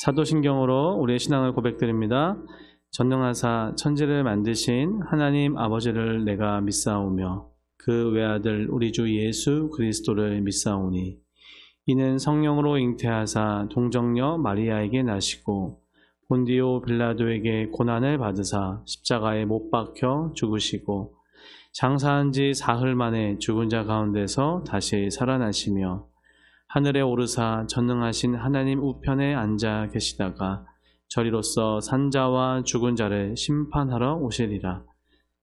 사도신경으로 우리의 신앙을 고백드립니다. 전능하사 천지를 만드신 하나님 아버지를 내가 믿사오며 그 외아들 우리 주 예수 그리스도를 믿사오니 이는 성령으로 잉태하사 동정녀 마리아에게 나시고 본디오 빌라도에게 고난을 받으사 십자가에 못 박혀 죽으시고 장사한 지 사흘 만에 죽은 자 가운데서 다시 살아나시며 하늘에 오르사 전능하신 하나님 우편에 앉아 계시다가 저리로서 산자와 죽은 자를 심판하러 오시리라.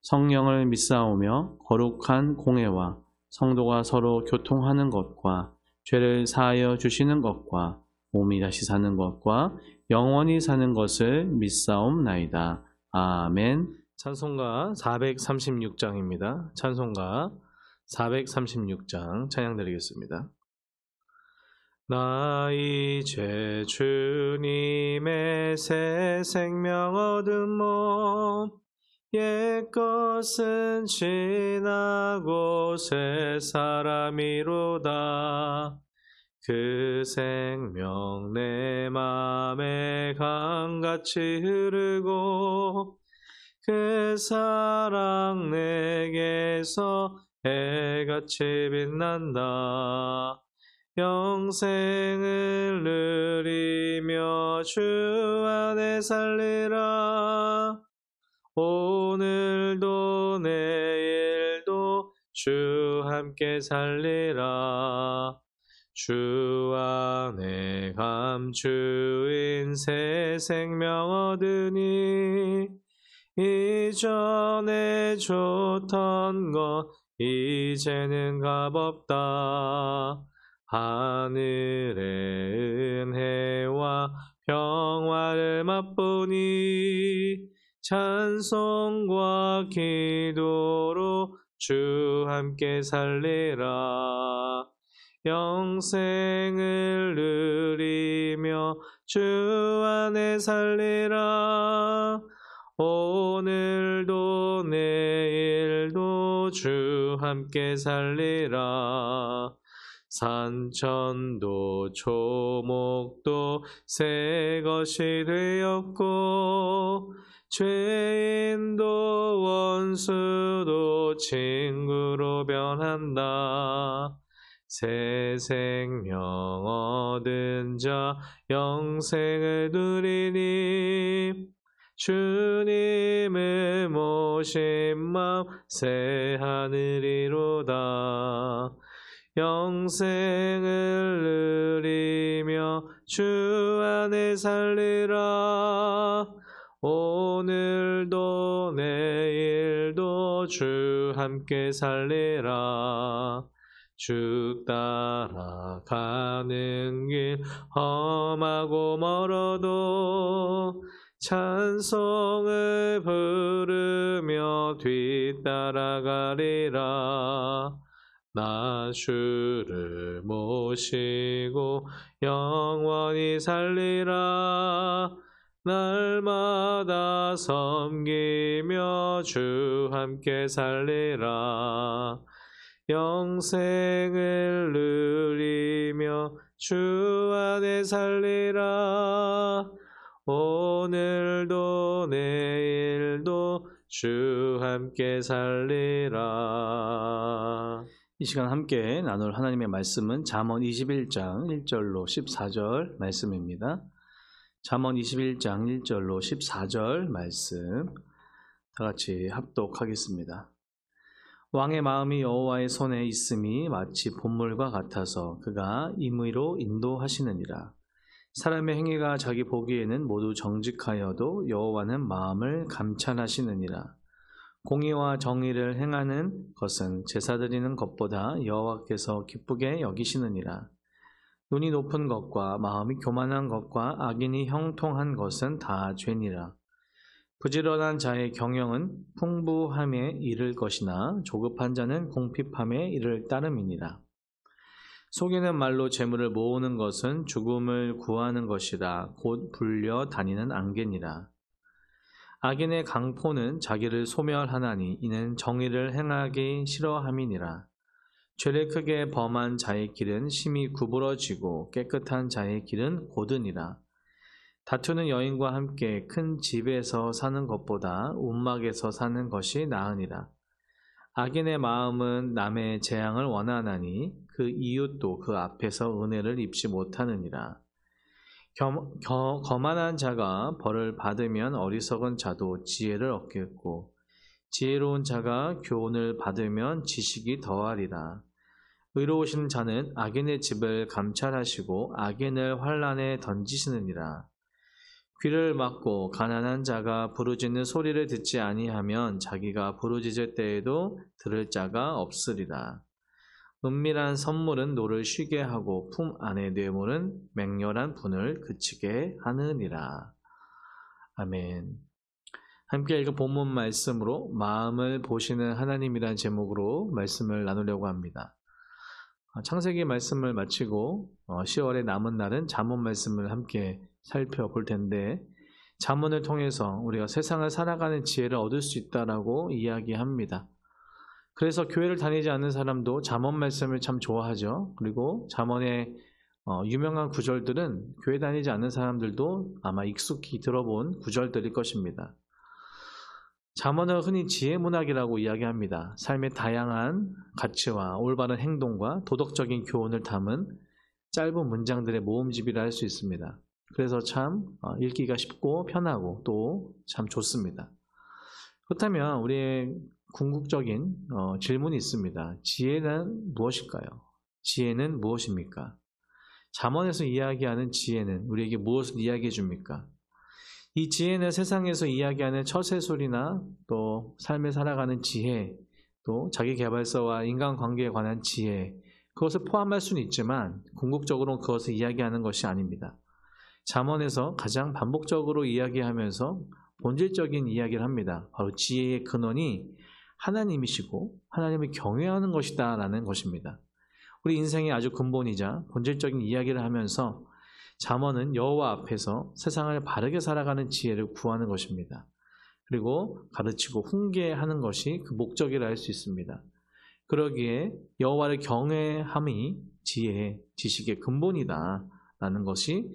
성령을 믿사오며 거룩한 공회와 성도가 서로 교통하는 것과 죄를 사하여 주시는 것과 몸이 다시 사는 것과 영원히 사는 것을 믿사옵나이다. 아멘. 찬송가 436장입니다. 찬송가 436장 찬양 드리겠습니다. 나 이제 주님의 새 생명 얻은 몸 옛것은 지나고 새 사람이로다. 그 생명 내 맘에 강같이 흐르고 그 사랑 내게서 해같이 빛난다. 영생을 누리며 주 안에 살리라. 오늘도 내일도 주 함께 살리라. 주 안에 감추인 새 생명 얻으니 이전에 좋던 것 이제는 값없다. 하늘의 은혜와 평화를 맛보니 찬송과 기도로 주 함께 살리라. 영생을 누리며 주 안에 살리라. 오늘도 내일도 주 함께 살리라. 산천도 초목도 새 것이 되었고 죄인도 원수도 친구로 변한다. 새 생명 얻은 자 영생을 누리니 주님을 모신 마음 새 하늘이로다. 영생을 누리며 주 안에 살리라. 오늘도 내일도 주 함께 살리라. 주 따라가는 길 험하고 멀어도 찬송을 부르며 뒤따라가리라. 나 주를 모시고 영원히 살리라. 날마다 섬기며 주 함께 살리라. 영생을 누리며 주 안에 살리라. 오늘도 내일도 주 함께 살리라. 이 시간 함께 나눌 하나님의 말씀은 잠언 21장 1절로 14절 말씀입니다. 잠언 21장 1절로 14절 말씀 다 같이 합독하겠습니다. 왕의 마음이 여호와의 손에 있음이 마치 봇물과 같아서 그가 임의로 인도하시느니라. 사람의 행위가 자기 보기에는 모두 정직하여도 여호와는 마음을 감찰하시느니라. 공의와 정의를 행하는 것은 제사 드리는 것보다 여호와께서 기쁘게 여기시느니라. 눈이 높은 것과 마음이 교만한 것과 악인이 형통한 것은 다 죄니라. 부지런한 자의 경영은 풍부함에 이를 것이나 조급한 자는 궁핍함에 이를 따름이니라. 속이는 말로 재물을 모으는 것은 죽음을 구하는 것이라 곧 불려 다니는 안개니라. 악인의 강포는 자기를 소멸하나니 이는 정의를 행하기 싫어함이니라. 죄를 크게 범한 자의 길은 심히 구부러지고 깨끗한 자의 길은 고드니라. 다투는 여인과 함께 큰 집에서 사는 것보다 움막에서 사는 것이 나으니라. 악인의 마음은 남의 재앙을 원하나니 그 이웃도 그 앞에서 은혜를 입지 못하느니라. 거만한 자가 벌을 받으면 어리석은 자도 지혜를 얻겠고 지혜로운 자가 교훈을 받으면 지식이 더하리라. 의로우신 자는 악인의 집을 감찰하시고 악인을 환란에 던지시느니라. 귀를 막고 가난한 자가 부르짖는 소리를 듣지 아니하면 자기가 부르짖을 때에도 들을 자가 없으리라. 은밀한 선물은 노를 쉬게 하고 품 안의 뇌물은 맹렬한 분을 그치게 하느니라. 아멘. 함께 읽은 본문 말씀으로 마음을 보시는 하나님이란 제목으로 말씀을 나누려고 합니다. 창세기 말씀을 마치고 10월의 남은 날은 잠언 말씀을 함께 살펴볼 텐데, 잠언을 통해서 우리가 세상을 살아가는 지혜를 얻을 수 있다라고 이야기합니다. 그래서 교회를 다니지 않는 사람도 잠언 말씀을 참 좋아하죠. 그리고 잠언의 유명한 구절들은 교회 다니지 않는 사람들도 아마 익숙히 들어본 구절들일 것입니다. 잠언을 흔히 지혜문학이라고 이야기합니다. 삶의 다양한 가치와 올바른 행동과 도덕적인 교훈을 담은 짧은 문장들의 모음집이라 할 수 있습니다. 그래서 참 읽기가 쉽고 편하고 또 참 좋습니다. 그렇다면 우리의 궁극적인 질문이 있습니다. 지혜는 무엇일까요? 지혜는 무엇입니까? 잠언에서 이야기하는 지혜는 우리에게 무엇을 이야기해 줍니까? 이 지혜는 세상에서 이야기하는 처세술이나 또 삶에 살아가는 지혜, 또 자기개발서와 인간관계에 관한 지혜, 그것을 포함할 수는 있지만 궁극적으로는 그것을 이야기하는 것이 아닙니다. 잠언에서 가장 반복적으로 이야기하면서 본질적인 이야기를 합니다. 바로 지혜의 근원이 하나님이시고 하나님을 경외하는 것이다 라는 것입니다. 우리 인생의 아주 근본이자 본질적인 이야기를 하면서 잠언은 여호와 앞에서 세상을 바르게 살아가는 지혜를 구하는 것입니다. 그리고 가르치고 훈계하는 것이 그 목적이라 할 수 있습니다. 그러기에 여호와를 경외함이 지혜의 지식의 근본이다 라는 것이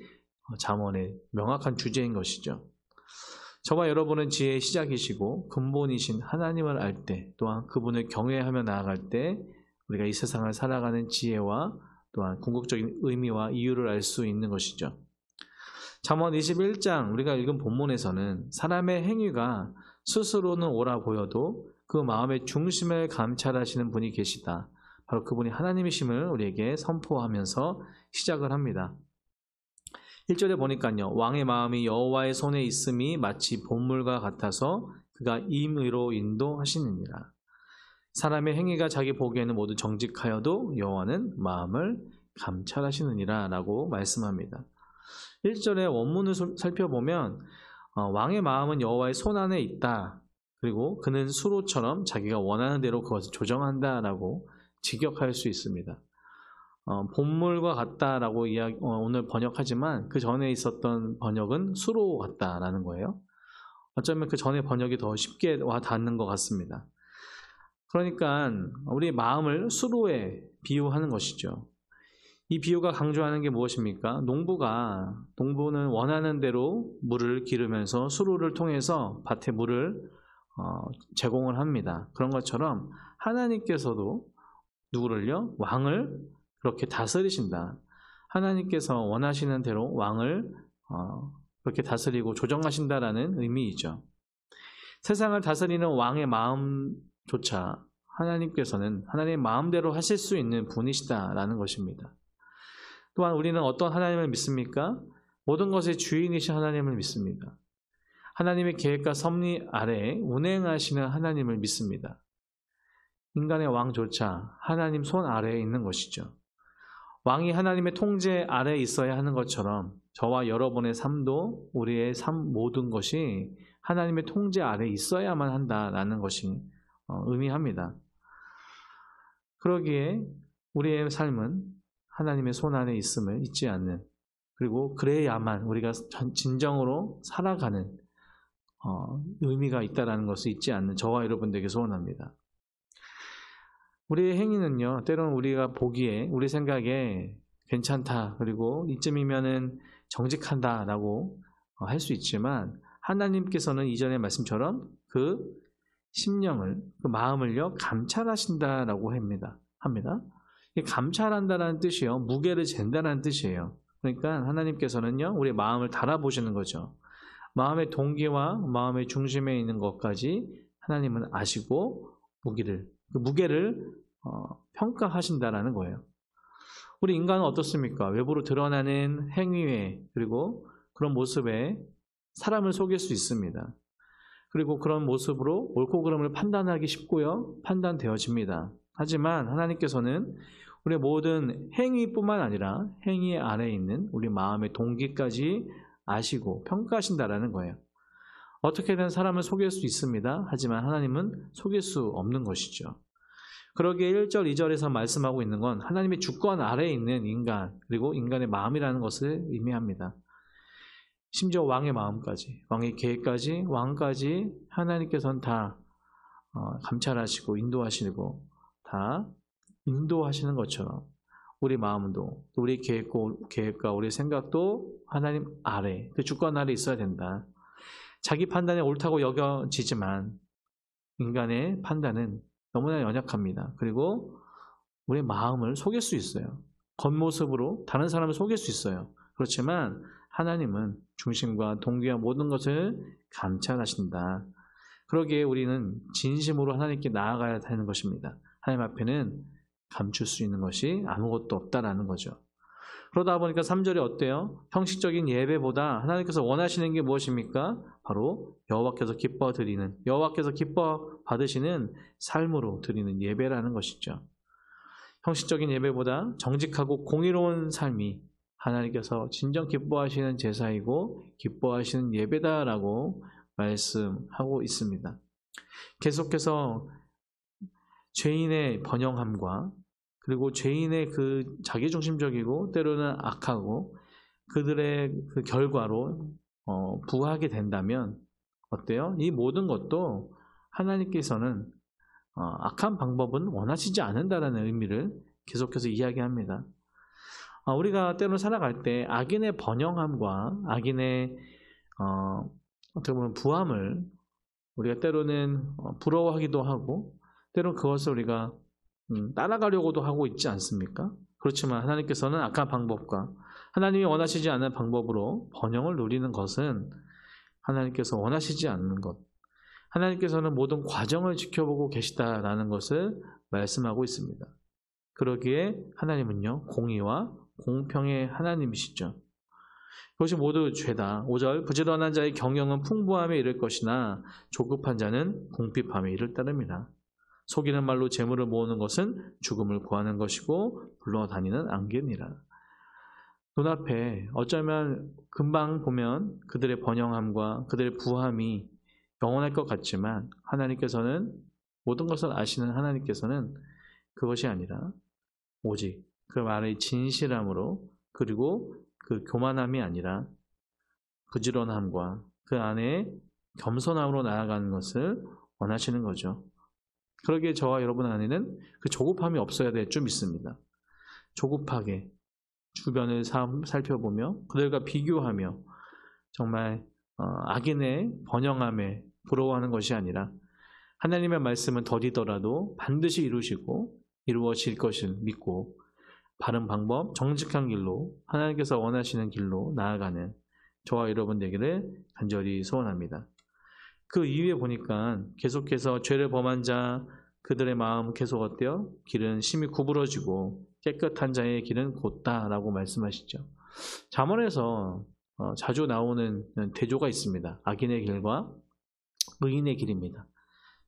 잠언의 명확한 주제인 것이죠. 저와 여러분은 지혜의 시작이시고 근본이신 하나님을 알 때, 또한 그분을 경외하며 나아갈 때 우리가 이 세상을 살아가는 지혜와 또한 궁극적인 의미와 이유를 알 수 있는 것이죠. 잠언 21장 우리가 읽은 본문에서는 사람의 행위가 스스로는 옳아 보여도 그 마음의 중심을 감찰하시는 분이 계시다. 바로 그분이 하나님이심을 우리에게 선포하면서 시작을 합니다. 1절에 보니까요. 왕의 마음이 여호와의 손에 있음이 마치 본물과 같아서 그가 임의로 인도하시느니라. 사람의 행위가 자기 보기에는 모두 정직하여도 여호와는 마음을 감찰하시느니라 라고 말씀합니다. 1절의 원문을 살펴보면 왕의 마음은 여호와의 손 안에 있다. 그리고 그는 수로처럼 자기가 원하는 대로 그것을 조정한다 라고 직역할 수 있습니다. 본물과 같다라고 오늘 번역하지만 그 전에 있었던 번역은 수로 같다라는 거예요. 어쩌면 그 전에 번역이 더 쉽게 와 닿는 것 같습니다. 그러니까 우리의 마음을 수로에 비유하는 것이죠. 이 비유가 강조하는 게 무엇입니까? 농부는 원하는 대로 물을 기르면서 수로를 통해서 밭에 물을 제공을 합니다. 그런 것처럼 하나님께서도 누구를요? 왕을 그렇게 다스리신다. 하나님께서 원하시는 대로 왕을 그렇게 다스리고 조정하신다라는 의미이죠. 세상을 다스리는 왕의 마음조차 하나님께서는 하나님의 마음대로 하실 수 있는 분이시다라는 것입니다. 또한 우리는 어떤 하나님을 믿습니까? 모든 것의 주인이신 하나님을 믿습니다. 하나님의 계획과 섭리 아래에 운행하시는 하나님을 믿습니다. 인간의 왕조차 하나님 손 아래에 있는 것이죠. 왕이 하나님의 통제 아래에 있어야 하는 것처럼 저와 여러분의 삶도 우리의 삶 모든 것이 하나님의 통제 아래에 있어야만 한다라는 것이 의미합니다. 그러기에 우리의 삶은 하나님의 손 안에 있음을 잊지 않는, 그리고 그래야만 우리가 진정으로 살아가는 의미가 있다는 것을 잊지 않는 저와 여러분들에게 소원합니다. 우리의 행위는요, 때로는 우리가 보기에, 우리 생각에 괜찮다, 그리고 이쯤이면은 정직한다라고 할 수 있지만 하나님께서는 이전의 말씀처럼 그 심령을, 그 마음을요 감찰하신다라고 합니다. 이 감찰한다라는 뜻이요, 무게를 잰다라는 뜻이에요. 그러니까 하나님께서는요 우리 마음을 달아보시는 거죠. 마음의 동기와 마음의 중심에 있는 것까지 하나님은 아시고 그 무게를 평가하신다라는 거예요. 우리 인간은 어떻습니까? 외부로 드러나는 행위에 그리고 그런 모습에 사람을 속일 수 있습니다. 그리고 그런 모습으로 옳고 그름을 판단하기 쉽고요, 판단되어집니다. 하지만 하나님께서는 우리의 모든 행위뿐만 아니라 행위 안에 있는 우리 마음의 동기까지 아시고 평가하신다라는 거예요. 어떻게든 사람을 속일 수 있습니다. 하지만 하나님은 속일 수 없는 것이죠. 그러기에 1절, 2절에서 말씀하고 있는 건 하나님의 주권 아래에 있는 인간, 그리고 인간의 마음이라는 것을 의미합니다. 심지어 왕의 마음까지, 왕의 계획까지, 왕까지 하나님께서는 다 감찰하시고 인도하시고 다 인도하시는 것처럼 우리 마음도, 우리 계획과 우리 생각도 하나님 아래, 그 주권 아래 있어야 된다. 자기 판단이 옳다고 여겨지지만 인간의 판단은 너무나 연약합니다. 그리고 우리 마음을 속일 수 있어요. 겉모습으로 다른 사람을 속일 수 있어요. 그렇지만 하나님은 중심과 동기와 모든 것을 감찰하신다. 그러기에 우리는 진심으로 하나님께 나아가야 하는 것입니다. 하나님 앞에는 감출 수 있는 것이 아무것도 없다라는 거죠. 그러다 보니까 3절이 어때요? 형식적인 예배보다 하나님께서 원하시는 게 무엇입니까? 바로 여호와께서 기뻐 받으시는 삶으로 드리는 예배라는 것이죠. 형식적인 예배보다 정직하고 공의로운 삶이 하나님께서 진정 기뻐하시는 제사이고 기뻐하시는 예배다라고 말씀하고 있습니다. 계속해서 죄인의 번영함과 그리고 죄인의 그 자기중심적이고 때로는 악하고 그들의 그 결과로 부하게 된다면 어때요? 이 모든 것도 하나님께서는 악한 방법은 원하시지 않는다라는 의미를 계속해서 이야기합니다. 우리가 때로는 살아갈 때 악인의 번영함과 악인의 어떻게 보면 부함을 우리가 때로는 부러워하기도 하고 때로는 그것을 우리가 따라가려고도 하고 있지 않습니까? 그렇지만 하나님께서는 악한 방법과 하나님이 원하시지 않는 방법으로 번영을 누리는 것은 하나님께서 원하시지 않는 것, 하나님께서는 모든 과정을 지켜보고 계시다라는 것을 말씀하고 있습니다. 그러기에 하나님은요 공의와 공평의 하나님이시죠. 그것이 모두 죄다. 5절 부지런한 자의 경영은 풍부함에 이를 것이나 조급한 자는 궁핍함에 이를 따릅니다. 속이는 말로 재물을 모으는 것은 죽음을 구하는 것이고 굴러다니는 안개니라. 눈앞에 어쩌면 금방 보면 그들의 번영함과 그들의 부함이 영원할 것 같지만 하나님께서는 모든 것을 아시는 하나님께서는 그것이 아니라 오직 그 말의 진실함으로 그리고 그 교만함이 아니라 부지런함과 그 안에 겸손함으로 나아가는 것을 원하시는 거죠. 그러기에 저와 여러분 안에는 그 조급함이 없어야 될 줄 믿습니다. 조급하게 주변을 살펴보며 그들과 비교하며 정말 악인의 번영함에 부러워하는 것이 아니라 하나님의 말씀은 더디더라도 반드시 이루시고 이루어질 것을 믿고 바른 방법, 정직한 길로 하나님께서 원하시는 길로 나아가는 저와 여러분 되기를 간절히 소원합니다. 그 이후에 보니까 계속해서 죄를 범한 자 그들의 마음 계속 어때요? 길은 심히 구부러지고 깨끗한 자의 길은 곧다라고 말씀하시죠. 잠언에서 자주 나오는 대조가 있습니다. 악인의 길과 의인의 길입니다.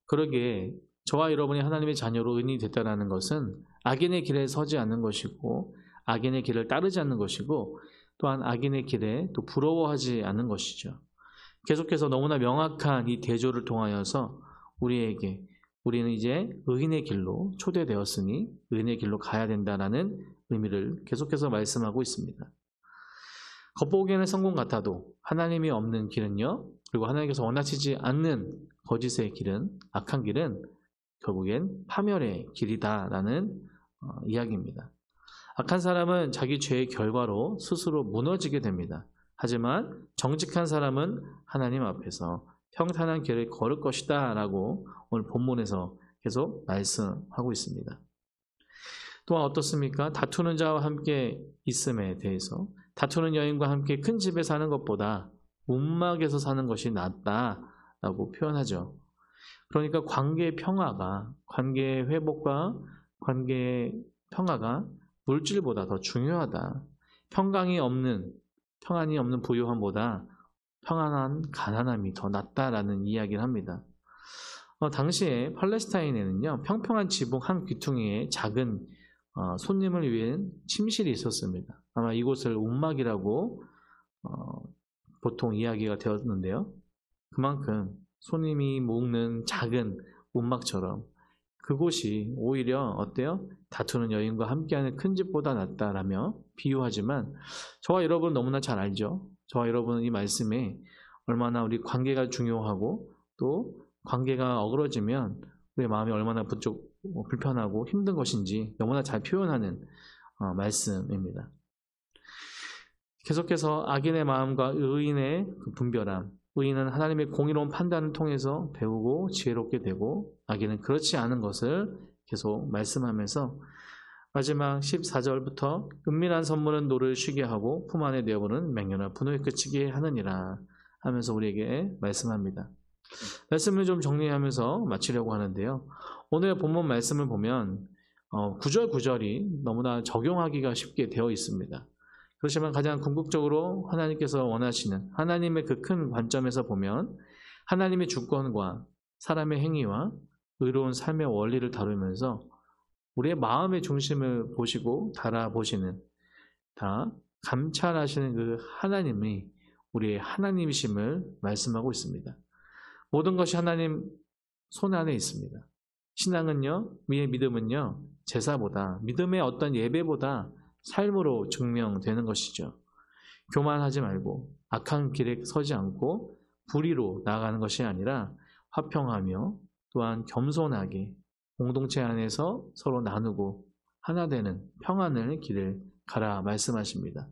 그러기에 저와 여러분이 하나님의 자녀로 의인이 됐다는 것은 악인의 길에 서지 않는 것이고 악인의 길을 따르지 않는 것이고 또한 악인의 길에 또 부러워하지 않는 것이죠. 계속해서 너무나 명확한 이 대조를 통하여서 우리는 이제 의인의 길로 초대되었으니 의인의 길로 가야 된다는 의미를 계속해서 말씀하고 있습니다. 겉보기에는 성공 같아도 하나님이 없는 길은요, 그리고 하나님께서 원하시지 않는 거짓의 길은, 악한 길은 결국엔 파멸의 길이다라는 이야기입니다. 악한 사람은 자기 죄의 결과로 스스로 무너지게 됩니다. 하지만 정직한 사람은 하나님 앞에서 평탄한 길을 걸을 것이다 라고 오늘 본문에서 계속 말씀하고 있습니다. 또한 어떻습니까? 다투는 자와 함께 있음에 대해서 다투는 여인과 함께 큰 집에 사는 것보다 움막에서 사는 것이 낫다라고 표현하죠. 그러니까 관계의 평화가, 관계의 회복과 관계의 평화가 물질보다 더 중요하다. 평안이 없는 부유함보다 평안한 가난함이 더 낫다라는 이야기를 합니다. 당시에 팔레스타인에는요, 평평한 지붕 한 귀퉁이에 작은 손님을 위한 침실이 있었습니다. 아마 이곳을 움막이라고 보통 이야기가 되었는데요. 그만큼 손님이 묵는 작은 움막처럼 그곳이 오히려 어때요? 다투는 여인과 함께하는 큰 집보다 낫다라며 비유하지만 저와 여러분은 너무나 잘 알죠. 저와 여러분은 이 말씀에 얼마나 우리 관계가 중요하고 또 관계가 어그러지면 우리의 마음이 얼마나 불편하고 힘든 것인지 너무나 잘 표현하는 말씀입니다. 계속해서 악인의 마음과 의인의 분별함, 의인은 하나님의 공의로운 판단을 통해서 배우고 지혜롭게 되고 악인은 그렇지 않은 것을 계속 말씀하면서 마지막 14절부터 은밀한 선물은 노를 쉬게 하고 품 안에 내어보는 맹렬한 분노에 그치게 하느니라 하면서 우리에게 말씀합니다. 말씀을 좀 정리하면서 마치려고 하는데요. 오늘의 본문 말씀을 보면 구절구절이 너무나 적용하기가 쉽게 되어 있습니다. 그렇지만 가장 궁극적으로 하나님께서 원하시는 하나님의 그 큰 관점에서 보면 하나님의 주권과 사람의 행위와 의로운 삶의 원리를 다루면서 우리의 마음의 중심을 보시고 달아보시는, 다 감찰하시는 그 하나님이 우리의 하나님이심을 말씀하고 있습니다. 모든 것이 하나님 손 안에 있습니다. 신앙은요, 우리의 믿음은요, 제사보다, 믿음의 어떤 예배보다 삶으로 증명되는 것이죠. 교만하지 말고 악한 길에 서지 않고 불의로 나아가는 것이 아니라 화평하며 또한 겸손하게 공동체 안에서 서로 나누고 하나 되는 평안의 길을 가라 말씀하십니다.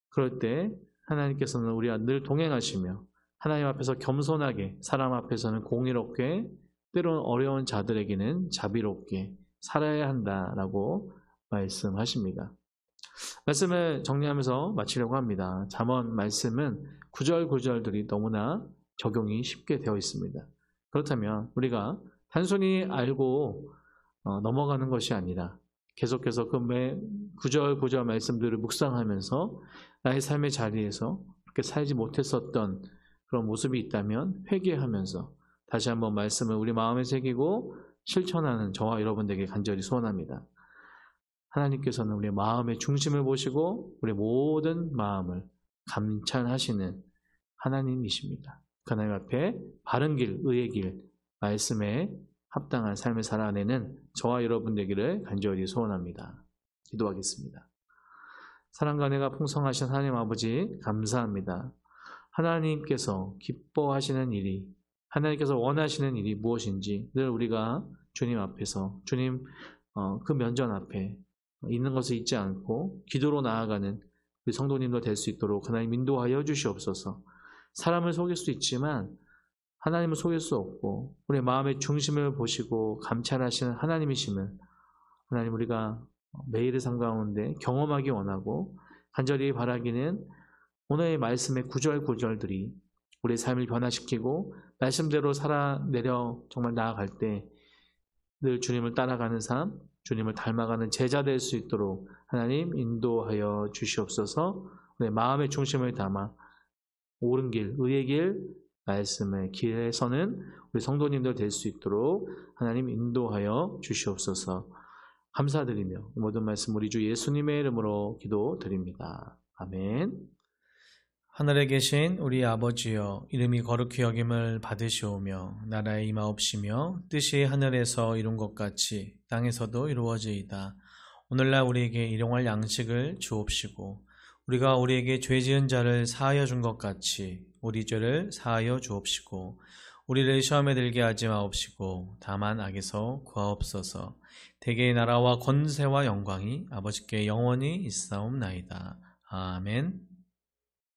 그럴 때 하나님께서는 우리와 늘 동행하시며 하나님 앞에서 겸손하게, 사람 앞에서는 공의롭게, 때로는 어려운 자들에게는 자비롭게 살아야 한다라고 말씀하십니다. 말씀을 정리하면서 마치려고 합니다. 잠언 말씀은 구절구절들이 너무나 적용이 쉽게 되어 있습니다. 그렇다면 우리가 단순히 알고 넘어가는 것이 아니라 계속해서 그 매 구절구절 말씀들을 묵상하면서 나의 삶의 자리에서 그렇게 살지 못했었던 그런 모습이 있다면 회개하면서 다시 한번 말씀을 우리 마음에 새기고 실천하는 저와 여러분들에게 간절히 소원합니다. 하나님께서는 우리의 마음의 중심을 보시고 우리의 모든 마음을 감찰하시는 하나님이십니다. 그 하나님 앞에 바른 길, 의의 길, 말씀에 합당한 삶을 살아내는 저와 여러분 되기를 간절히 소원합니다. 기도하겠습니다. 사랑과 은혜가 풍성하신 하나님 아버지 감사합니다. 하나님께서 기뻐하시는 일이, 하나님께서 원하시는 일이 무엇인지 늘 우리가 주님 앞에서, 주님 그 면전 앞에 있는 것을 잊지 않고 기도로 나아가는 우리 성도님도 될 수 있도록 하나님 인도하여 주시옵소서. 사람을 속일 수 있지만 하나님을 속일 수 없고 우리의 마음의 중심을 보시고 감찰하시는 하나님이심을 하나님 우리가 매일의 삶 가운데 경험하기 원하고 간절히 바라기는 오늘의 말씀의 구절구절들이 우리의 삶을 변화시키고 말씀대로 살아내려 정말 나아갈 때 늘 주님을 따라가는 삶, 주님을 닮아가는 제자 될 수 있도록 하나님 인도하여 주시옵소서. 우리의 마음의 중심을 담아 옳은 길, 의의 길, 말씀의 길에 서는 우리 성도님들 될 수 있도록 하나님 인도하여 주시옵소서. 감사드리며 모든 말씀 우리 주 예수님의 이름으로 기도드립니다. 아멘. 하늘에 계신 우리 아버지여, 이름이 거룩히 여김을 받으시오며 나라의 임하옵시며 뜻이 하늘에서 이룬 것 같이 땅에서도 이루어지이다. 오늘날 우리에게 일용할 양식을 주옵시고 우리가 우리에게 죄 지은 자를 사하여 준 것 같이 우리 죄를 사하여 주옵시고 우리를 시험에 들게 하지 마옵시고 다만 악에서 구하옵소서. 대개의 나라와 권세와 영광이 아버지께 영원히 있사옵나이다. 아멘.